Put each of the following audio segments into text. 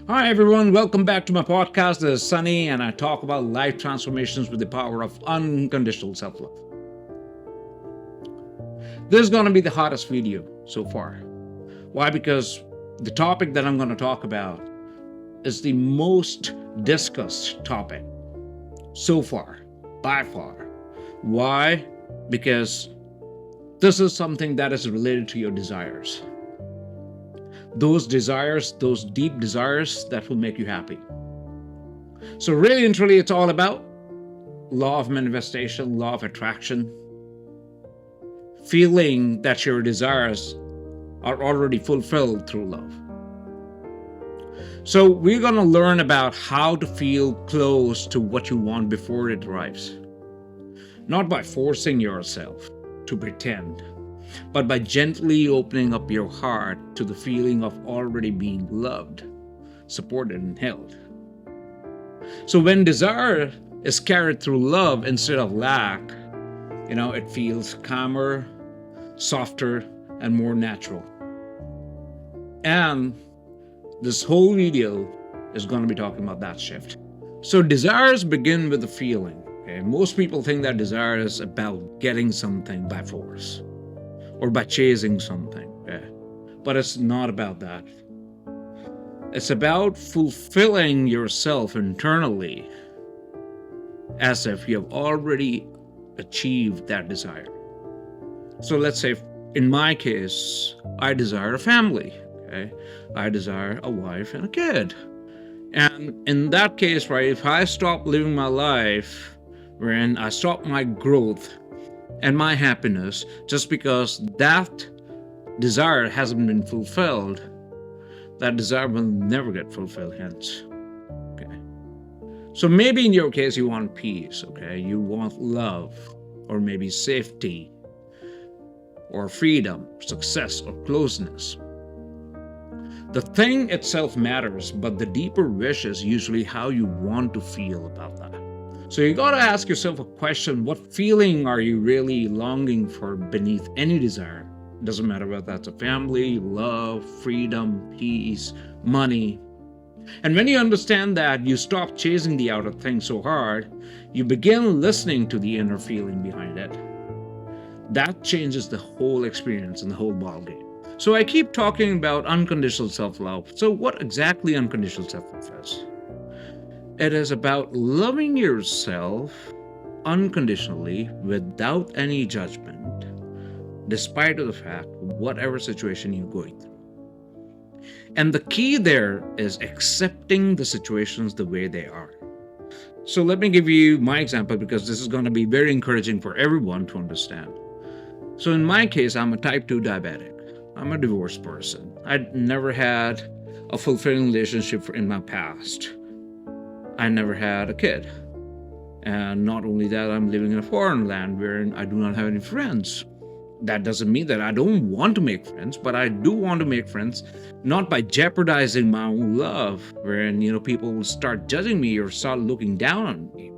Hi, everyone. Welcome back to my podcast. This is Sunny, and I talk about life transformations with the power of unconditional self love. This is going to be the hottest video so far. Why? Because the topic that I'm going to talk about is the most discussed topic so far, by far. Why? Because this is something that is related to your desires. Those desires, those deep desires that will make you happy. So, really and truly, it's all about law of manifestation, law of attraction, feeling that your desires are already fulfilled through love. So, we're going to learn about how to feel close to what you want before it arrives. Not by forcing yourself to pretend, but by gently opening up your heart to the feeling of already being loved, supported, and held. So when desire is carried through love instead of lack, it feels calmer, softer, and more natural. And this whole video is going to be talking about that shift. So desires begin with a feeling. Okay? Most people think that desire is about getting something by force or by chasing something. Okay? But it's not about that. It's about fulfilling yourself internally as if you have already achieved that desire. So let's say in my case, I desire a family. Okay? I desire a wife and a kid. And in that case, right, if I stop living my life, when I stop my growth and my happiness just because that desire hasn't been fulfilled, that desire will never get fulfilled, hence. Okay. So maybe in your case you want peace, okay? You want love, or maybe safety, or freedom, success, or closeness. The thing itself matters, but the deeper wish is usually how you want to feel about that. So you gotta ask yourself a question: what feeling are you really longing for beneath any desire? It doesn't matter whether that's a family, love, freedom, peace, money. And when you understand that, you stop chasing the outer thing so hard, you begin listening to the inner feeling behind it. That changes the whole experience and the whole ballgame. So I keep talking about unconditional self-love. So what exactly unconditional self-love is? It is about loving yourself unconditionally without any judgment, despite of the fact of whatever situation you're going through. And the key there is accepting the situations the way they are. So let me give you my example, because this is going to be very encouraging for everyone to understand. So in my case, I'm a type 2 diabetic. I'm a divorced person. I'd never had a fulfilling relationship in my past. I never had a kid. And not only that, I'm living in a foreign land where I do not have any friends. That doesn't mean that I don't want to make friends, but I do want to make friends, not by jeopardizing my own love, wherein, people will start judging me or start looking down on me.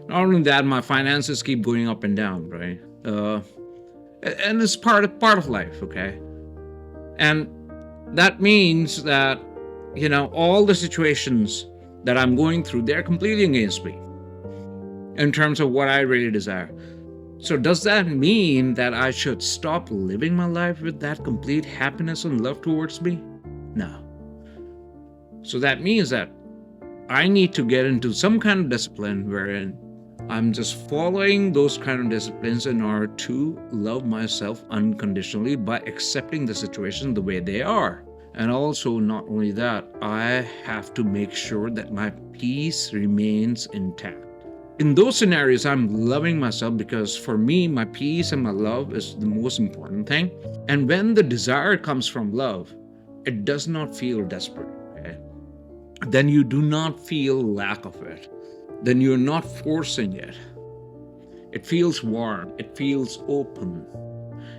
Not only that, my finances keep going up and down, right? And it's part of life, okay? And that means that, all the situations that I'm going through, they're completely against me in terms of what I really desire. So does that mean that I should stop living my life with that complete happiness and love towards me? No. So that means that I need to get into some kind of discipline wherein I'm just following those kind of disciplines in order to love myself unconditionally by accepting the situation the way they are. And also, not only that, I have to make sure that my peace remains intact. In those scenarios, I'm loving myself because for me, my peace and my love is the most important thing. And when the desire comes from love, it does not feel desperate. Okay? Then you do not feel lack of it. Then you're not forcing it. It feels warm. It feels open.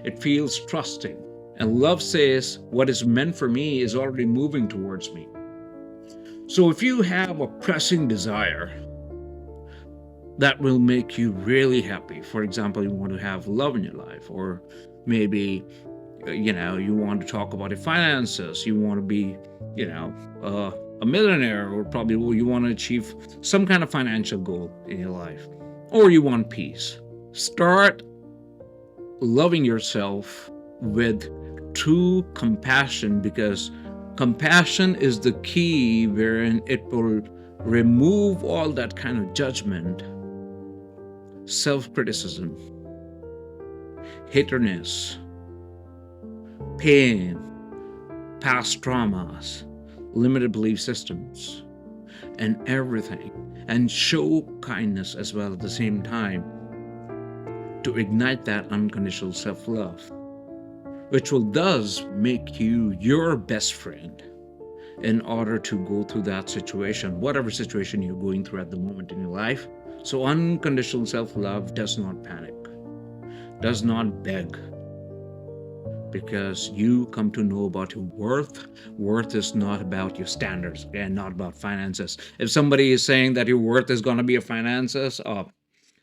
It feels trusting. And love says what is meant for me is already moving towards me. So if you have a pressing desire that will make you really happy, for example, you want to have love in your life, or maybe You want to talk about your finances, you want to be, you know, a millionaire, or probably you want to achieve some kind of financial goal in your life, or you want peace. Start loving yourself with true compassion, because compassion is the key wherein it will remove all that kind of judgment, self-criticism, hatredness, pain, past traumas, limited belief systems, and everything, and show kindness as well at the same time to ignite that unconditional self-love, which will thus make you your best friend in order to go through that situation, whatever situation you're going through at the moment in your life. So unconditional self-love does not panic, does not beg, because you come to know about your worth. Worth is not about your standards, and not about finances. If somebody is saying that your worth is going to be your finances,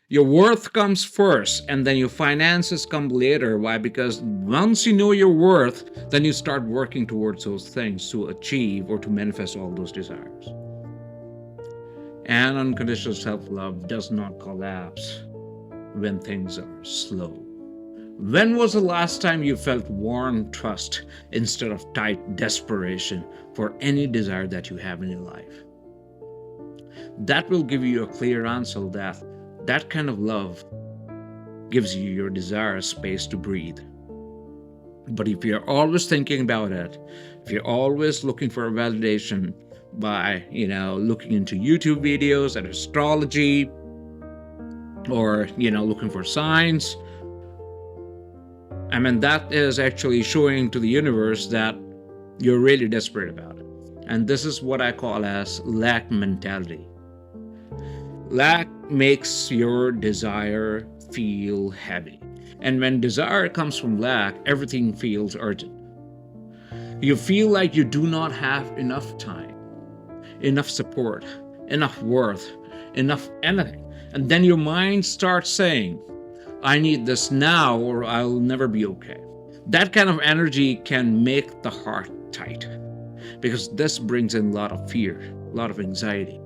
your worth comes first, and then your finances come later. Why? Because once you know your worth, then you start working towards those things to achieve or to manifest all those desires. And unconditional self-love does not collapse when things are slow. When was the last time you felt warm trust instead of tight desperation for any desire that you have in your life? That will give you a clear answer that that kind of love gives you your desire space to breathe. But if you're always thinking about it, if you're always looking for a validation by, looking into YouTube videos and astrology, or, looking for signs, that is actually showing to the universe that you're really desperate about it. And this is what I call as lack mentality. Lack makes your desire feel heavy. And when desire comes from lack, everything feels urgent. You feel like you do not have enough time, enough support, enough worth, enough anything. And then your mind starts saying, I need this now or I'll never be okay. That kind of energy can make the heart tight, because this brings in a lot of fear, a lot of anxiety.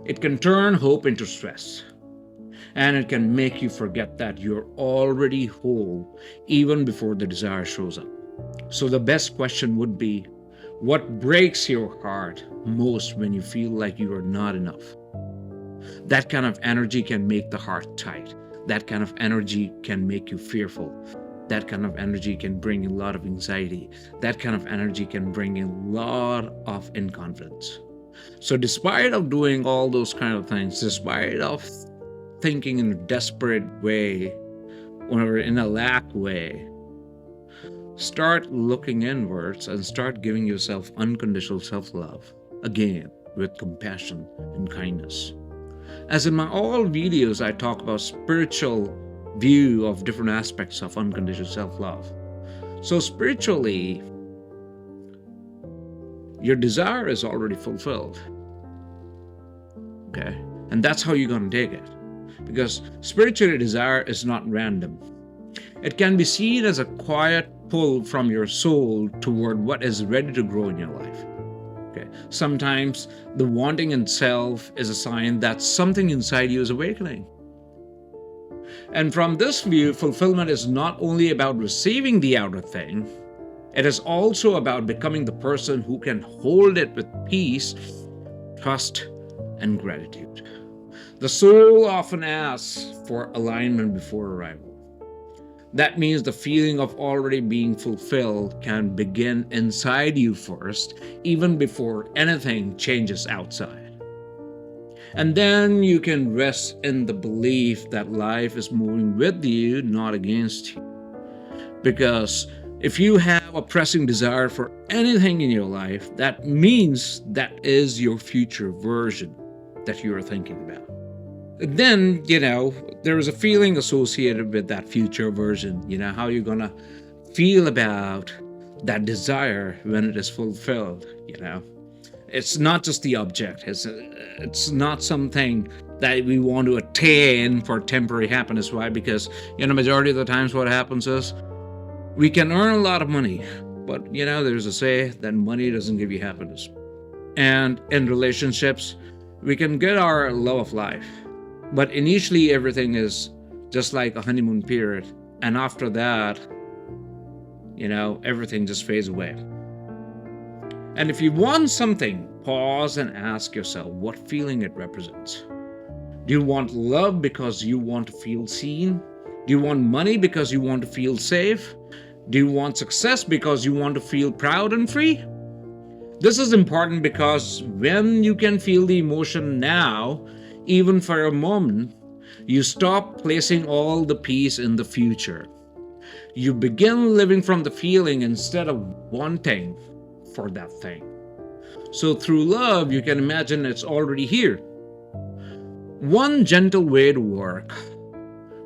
It can turn hope into stress, and it can make you forget that you're already whole even before the desire shows up. So the best question would be, what breaks your heart most when you feel like you are not enough? That kind of energy can make the heart tight. That kind of energy can make you fearful. That kind of energy can bring in a lot of anxiety. That kind of energy can bring in a lot of inconfidence. So despite of doing all those kind of things, despite of thinking in a desperate way or in a lack way, start looking inwards and start giving yourself unconditional self-love, again, with compassion and kindness. As in my all videos, I talk about spiritual view of different aspects of unconditional self-love. So spiritually, your desire is already fulfilled. Okay? And that's how you're going to take it. Because spiritual desire is not random. It can be seen as a quiet pull from your soul toward what is ready to grow in your life. Okay. Sometimes the wanting itself is a sign that something inside you is awakening. And from this view, fulfillment is not only about receiving the outer thing, it is also about becoming the person who can hold it with peace, trust, and gratitude. The soul often asks for alignment before arrival. That means the feeling of already being fulfilled can begin inside you first, even before anything changes outside. And then you can rest in the belief that life is moving with you, not against you. Because if you have a pressing desire for anything in your life, that means that is your future version that you are thinking about. Then, there is a feeling associated with that future version, how you're going to feel about that desire when it is fulfilled, It's not just the object. It's not something that we want to attain for temporary happiness. Why? Because, majority of the times what happens is We can earn a lot of money, but there's a say that money doesn't give you happiness. And in relationships, we can get our love of life, but initially everything is just like a honeymoon period. And after that, everything just fades away. And if you want something, pause and ask yourself what feeling it represents. Do you want love because you want to feel seen? Do you want money because you want to feel safe? Do you want success because you want to feel proud and free? This is important because when you can feel the emotion now, even for a moment, you stop placing all the peace in the future. You begin living from the feeling instead of wanting for that thing. So through love, you can imagine it's already here. One gentle way to work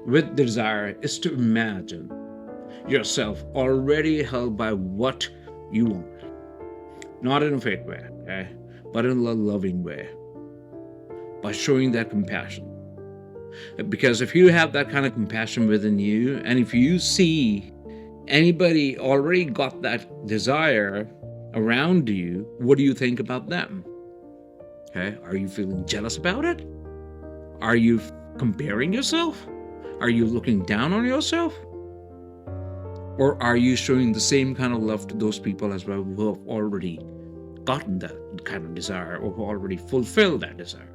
with desire is to imagine yourself already held by what you want. Not in a fake way, okay? But in a loving way. By showing that compassion. Because if you have that kind of compassion within you, and if you see anybody already got that desire around you, what do you think about them? Okay? Are you feeling jealous about it? Are you comparing yourself? Are you looking down on yourself? Or are you showing the same kind of love to those people as well who have already gotten that kind of desire or who already fulfilled that desire?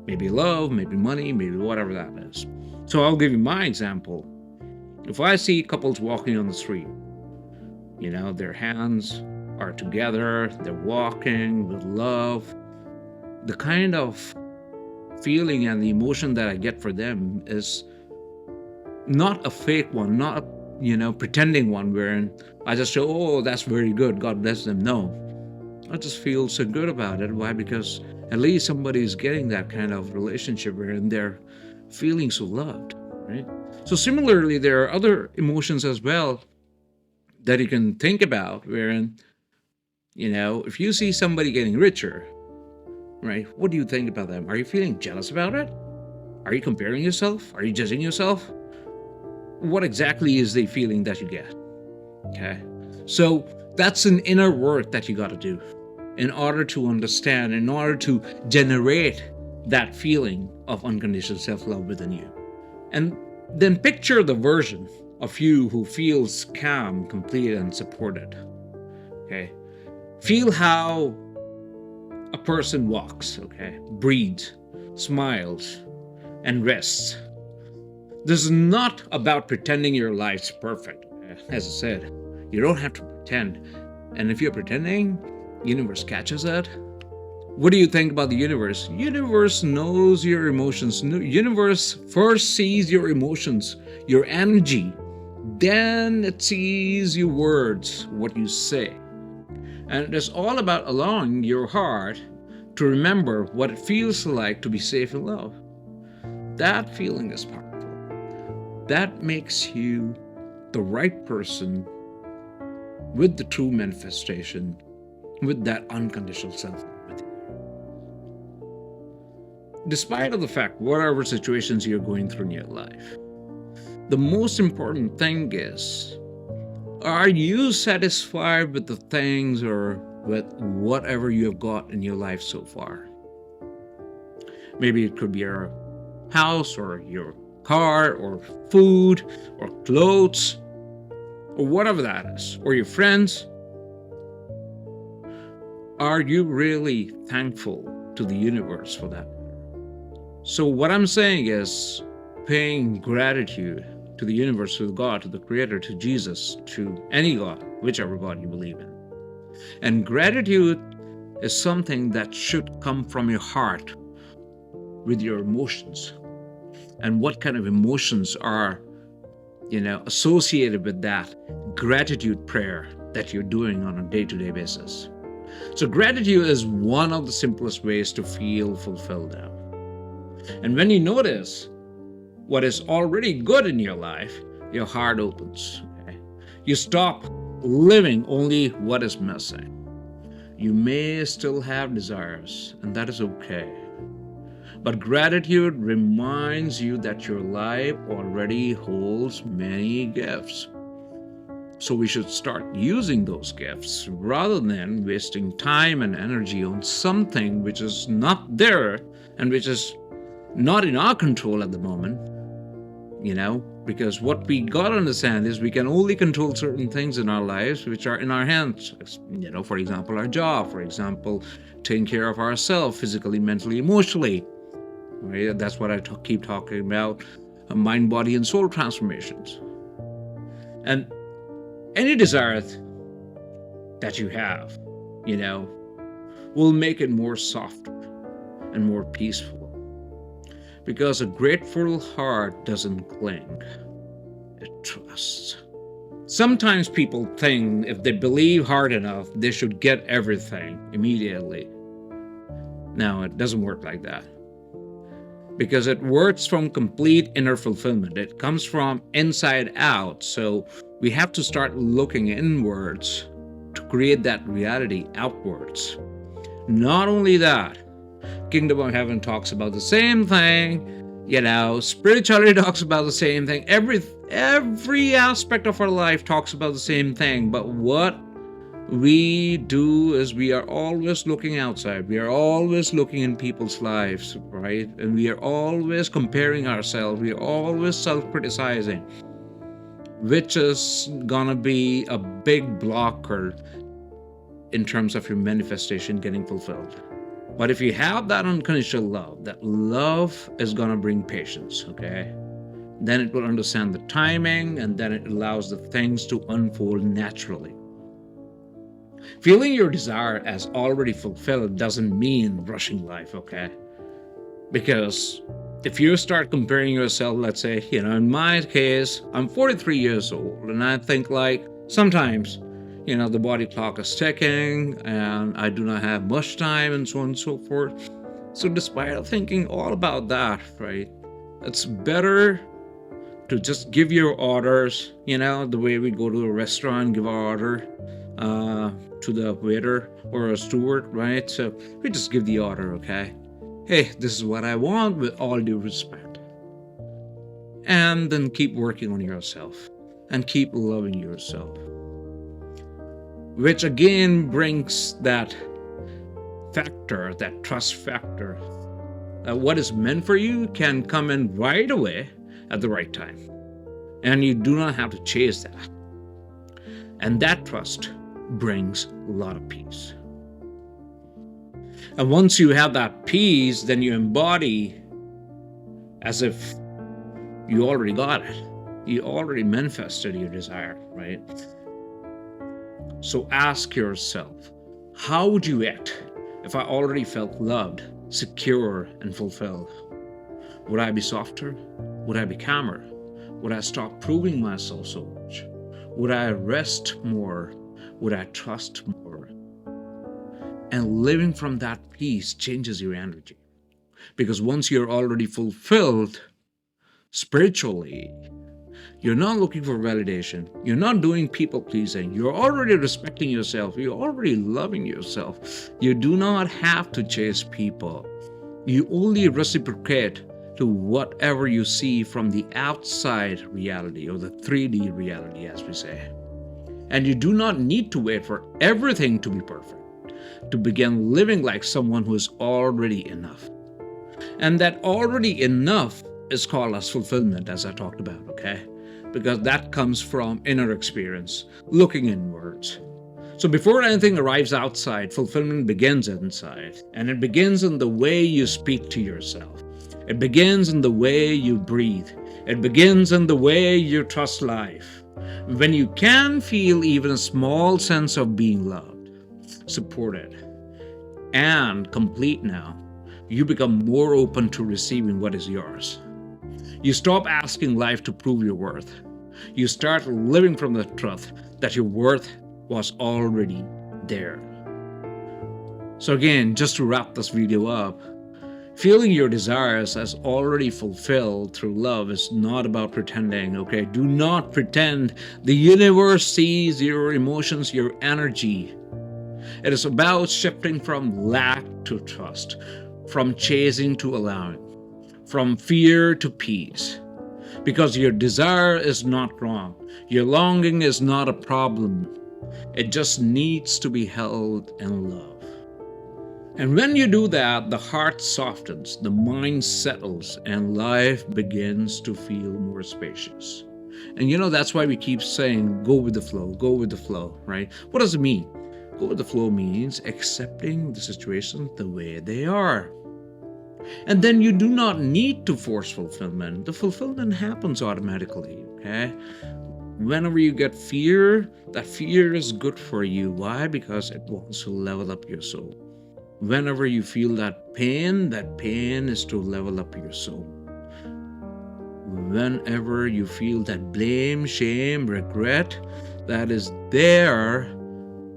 Maybe love, maybe money, maybe whatever that is. So I'll give you my example. If I see couples walking on the street, their hands are together, they're walking with love, the kind of feeling and the emotion that I get for them is not a fake one, not pretending one wherein I just say, oh, that's very good, God bless them. No, I just feel so good about it. Why? Because at least somebody is getting that kind of relationship wherein they're feeling so loved, right? So similarly, there are other emotions as well that you can think about wherein, if you see somebody getting richer, right, what do you think about them? Are you feeling jealous about it? Are you comparing yourself? Are you judging yourself? What exactly is the feeling that you get? Okay. So that's an inner work that you got to do in order to understand, in order to generate that feeling of unconditional self-love within you. And then picture the version of you who feels calm, complete, and supported. Okay. Feel how a person walks, okay, breathes, smiles, and rests. This is not about pretending your life's perfect. As I said, you don't have to pretend. And if you're pretending, universe catches that. What do you think about the universe? Universe knows your emotions. Universe first sees your emotions, your energy. Then it sees your words, what you say. And it is all about allowing your heart to remember what it feels like to be safe in love. That feeling is powerful. That makes you the right person with the true manifestation, with that unconditional self. Despite of the fact, whatever situations you're going through in your life, the most important thing is, are you satisfied with the things or with whatever you have got in your life so far? Maybe it could be your house or your car or food or clothes or whatever that is, or your friends. Are you really thankful to the universe for that? So what I'm saying is paying gratitude to the universe, to God, to the Creator, to Jesus, to any God, whichever God you believe in. And gratitude is something that should come from your heart with your emotions. And what kind of emotions are, associated with that gratitude prayer that you're doing on a day-to-day basis. So gratitude is one of the simplest ways to feel fulfilled now. And when you notice what is already good in your life, your heart opens. Okay? You stop living only what is missing. You may still have desires, and that is okay. But gratitude reminds you that your life already holds many gifts. So we should start using those gifts rather than wasting time and energy on something which is not there and which is not in our control at the moment, because what we got to understand is we can only control certain things in our lives which are in our hands. For example, our job, for example, taking care of ourselves physically, mentally, emotionally. Right? That's what I keep talking about, mind, body, and soul transformations. And any desire that you have, will make it more softer and more peaceful. Because a grateful heart doesn't cling, it trusts. Sometimes people think if they believe hard enough, they should get everything immediately. Now, it doesn't work like that. Because it works from complete inner fulfillment. It comes from inside out. So we have to start looking inwards to create that reality outwards. Not only that, Kingdom of Heaven talks about the same thing, spirituality talks about the same thing. Every aspect of our life talks about the same thing. But what we do is we are always looking outside. We are always looking in people's lives, right? And we are always comparing ourselves. We are always self-criticizing, which is gonna be a big blocker in terms of your manifestation getting fulfilled. But if you have that unconditional love, that love is gonna bring patience, okay? Then it will understand the timing, and then it allows the things to unfold naturally. Feeling your desire as already fulfilled doesn't mean rushing life, okay? Because if you start comparing yourself, let's say, in my case, I'm 43 years old, and I think sometimes, the body clock is ticking, and I do not have much time, and so on and so forth. So despite thinking all about that, right, it's better to just give your orders, the way we go to a restaurant, give our order to the waiter or a steward, right? So we just give the order, okay? Hey, this is what I want, with all due respect. And then keep working on yourself and keep loving yourself. Which again brings that factor, that trust factor. What is meant for you can come in right away at the right time. And you do not have to chase that. And that trust brings a lot of peace. And once you have that peace, then you embody as if you already got it. You already manifested your desire, right? So ask yourself, how would you act if I already felt loved, secure, and fulfilled? Would I be softer? Would I be calmer? Would I stop proving myself so much? Would I rest more? Would I trust more? And living from that peace changes your energy. Because once you're already fulfilled spiritually, you're not looking for validation. You're not doing people pleasing. You're already respecting yourself. You're already loving yourself. You do not have to chase people. You only reciprocate to whatever you see from the outside reality, or the 3D reality, as we say. And you do not need to wait for everything to be perfect to begin living like someone who is already enough. And that already enough is called as fulfillment, as I talked about, okay? Because that comes from inner experience, looking inwards. So before anything arrives outside, fulfillment begins inside. And it begins in the way you speak to yourself. It begins in the way you breathe. It begins in the way you trust life. When you can feel even a small sense of being loved, supported, and complete now, you become more open to receiving what is yours. You stop asking life to prove your worth. You start living from the truth that your worth was already there. So again, just to wrap this video up, feeling your desires as already fulfilled through love is not about pretending, okay? Do not pretend. The universe sees your emotions, your energy. It is about shifting from lack to trust, from chasing to allowing, from fear to peace. Because your desire is not wrong. Your longing is not a problem. It just needs to be held in love. And when you do that, the heart softens, the mind settles, and life begins to feel more spacious. And that's why we keep saying, go with the flow, right? What does it mean? Go with the flow means accepting the situation the way they are. And then you do not need to force fulfillment. The fulfillment happens automatically, okay? Whenever you get fear, that fear is good for you. Why? Because it wants to level up your soul. Whenever you feel that pain is to level up your soul. Whenever you feel that blame, shame, regret, that is there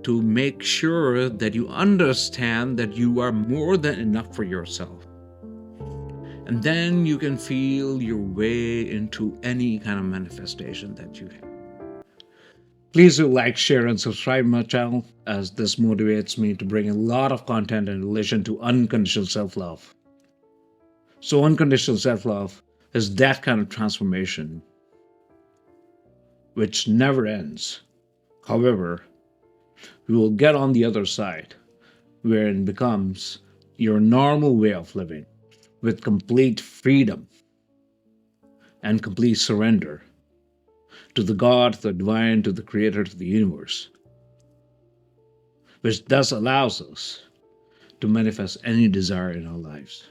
to make sure that you understand that you are more than enough for yourself. And then you can feel your way into any kind of manifestation that you have. Please do like, share, and subscribe my channel, as this motivates me to bring a lot of content in relation to unconditional self-love. So unconditional self-love is that kind of transformation which never ends. However, we will get on the other side, where it becomes your normal way of living, with complete freedom and complete surrender to the God, to the divine, to the creator, to the universe, which thus allows us to manifest any desire in our lives.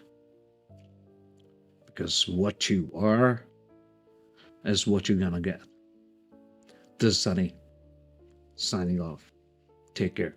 Because what you are is what you're gonna get. This is Sunny, signing off. Take care.